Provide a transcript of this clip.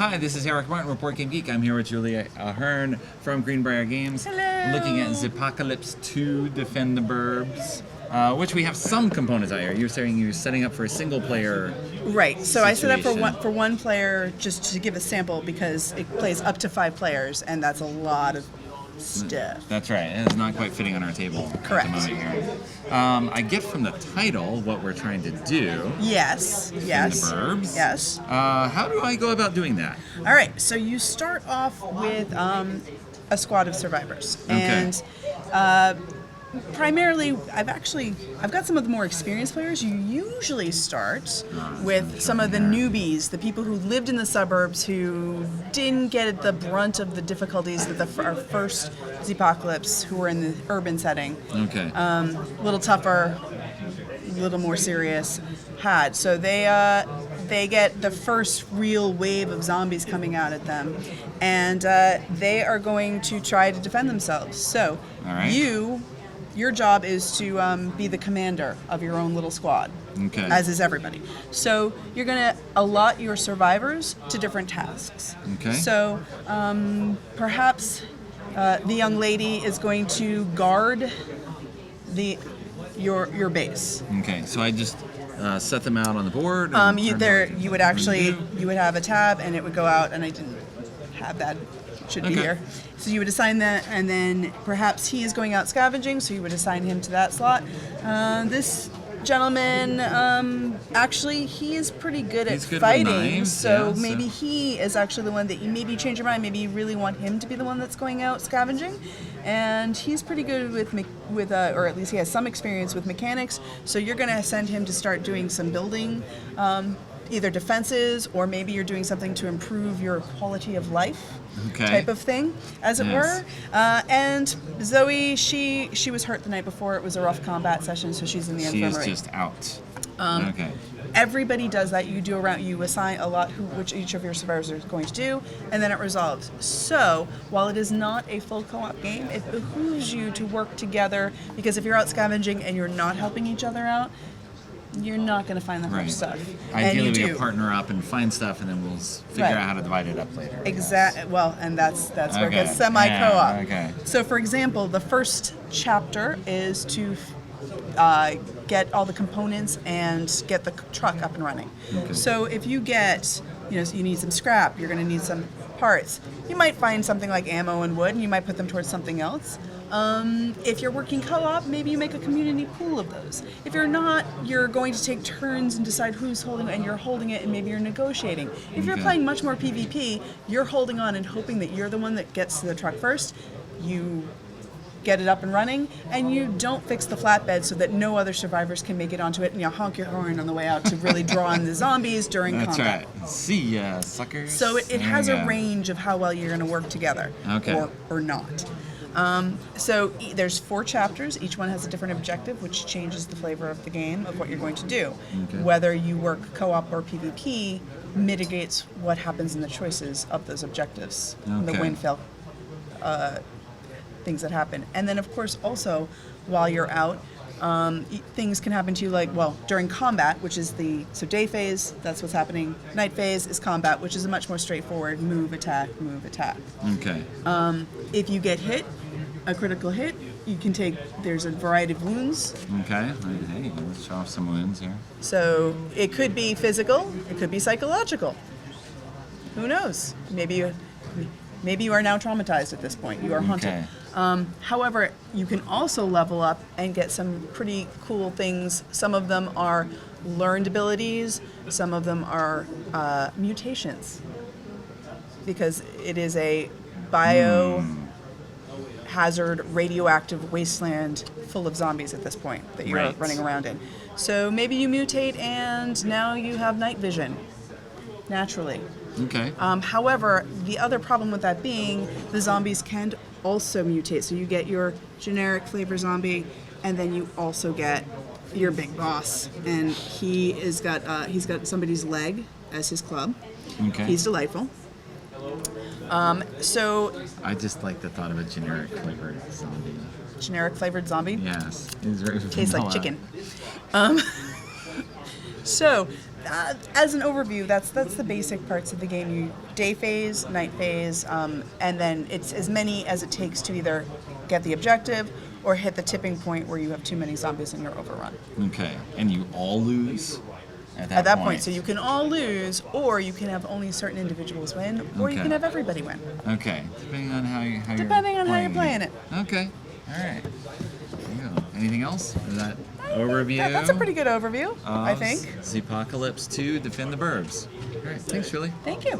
Hi, this is Eric Martin, Report Game Geek. I'm here with Julia Ahern from Greenbrier Games. Hello. Looking at Zpocalypse 2, Defend the Burbs, which we have some components out here. You're saying you're setting up for a single player. Right. So I set up situation. for one player just to give a sample because it plays up to 5 players, and that's a lot of stuff. That's right. It's not quite fitting on our table Correct. at the moment here. I get from the title what we're trying to do. Yes. Yes. The Burbs. Yes. How do I go about doing that? All right. So you start off with a squad of survivors, and primarily, I've got some of the more experienced players. You usually start with some of the newbies, the people who lived in the suburbs who didn't get the brunt of the difficulties that our first Zpocalypse, who were in the urban setting, Okay. a little tougher, a little more serious, had. So they get the first real wave of zombies coming out at them, and they are going to try to defend themselves. So All right. Your job is to be the commander of your own little squad, Okay. as is everybody. So you're going to allot your survivors to different tasks. Okay. So perhaps the young lady is going to guard your base. Okay. So I just set them out on the board. You would have a tab, and it would go out, and I didn't have that. It should be Okay. here. So you would assign that, and then perhaps he is going out scavenging, so you would assign him to that slot. This gentleman, actually, he is pretty good He's at good with fighting, knives, so yeah, maybe so- he is actually the one that you change your mind. Maybe you really want him to be the one that's going out scavenging, and he's pretty good with or at least he has some experience with mechanics. So you're going to send him to start doing some building. Either defenses, or maybe you're doing something to improve your quality of life, Okay. type of thing, as it Yes. were. And Zoe, she was hurt the night before. It was a rough combat session, so she's in the She is infirmary. just out. Okay. Everybody does that. You assign a lot which each of your survivors are going to do, and then it resolves. So while it is not a full co-op game, it behooves you to work together, because if you're out scavenging and you're not helping each other out, you're not going to find that much Right. stuff. Ideally, and you we do. could partner up and find stuff, and then we'll figure Right. out how to divide it up later. Exactly. Well, and that's where it Okay. gets semi-co-op. Yeah, okay. So, for example, the first chapter is to get all the components and get the truck up and running. Okay. So, if you get, you need some scrap, you're going to need some parts. You might find something like ammo and wood, and you might put them towards something else. If you're working co-op, maybe you make a community pool of those. If you're not, you're going to take turns and decide who's holding it, and you're holding it, and maybe you're negotiating. If you're Okay. playing much more PvP, you're holding on and hoping that you're the one that gets to the truck first. You get it up and running, and you don't fix the flatbed so that no other survivors can make it onto it, and you honk your horn on the way out to really draw in the zombies during That's combat. right. See ya, suckers. So it There has you a go. range of how well you're going to work together, Okay. or not. So there's 4 chapters. Each one has a different objective, which changes the flavor of the game, of what you're going to do. Okay. Whether you work co-op or PvP mitigates what happens in the choices of those objectives, the Okay. win-fail things that happen. And then, of course, also, while you're out, things can happen to you during combat, which is so day phase, that's what's happening. Night phase is combat, which is a much more straightforward move, attack, move, attack. Okay. If you get hit, a critical hit, there's a variety of wounds. Okay. Hey, let's show off some wounds here. So it could be physical, it could be psychological. Who knows? Maybe you are now traumatized at this point. You are haunted. Okay. However, you can also level up and get some pretty cool things. Some of them are learned abilities. Some of them are mutations, because it is a biohazard, radioactive wasteland full of zombies at this point that you're Right. running around in. So maybe you mutate, and now you have night vision, naturally. Okay. However, the other problem with that being, the zombies can also mutate. So you get your generic flavor zombie, and then you also get your big boss, and he's got somebody's leg as his club. Okay. He's delightful. So I just like the thought of a generic flavored zombie. generic flavored zombie Yes. It's very tastes like vanilla. chicken. So, as an overview, that's the basic parts of the game. You day phase, night phase, and then it's as many as it takes to either get the objective or hit the tipping point where you have too many zombies and you're overrun. Okay, and you all lose at At that point, so you can all lose, or you can have only certain individuals win, or you Okay. can have everybody win. Okay, depending on how you're Playing it. Okay, all right. There you go. Anything else? Is that overview? That's a pretty good overview, I think. Zpocalypse 2, Defend the Burbs. All right, thanks, Julie. Thank you.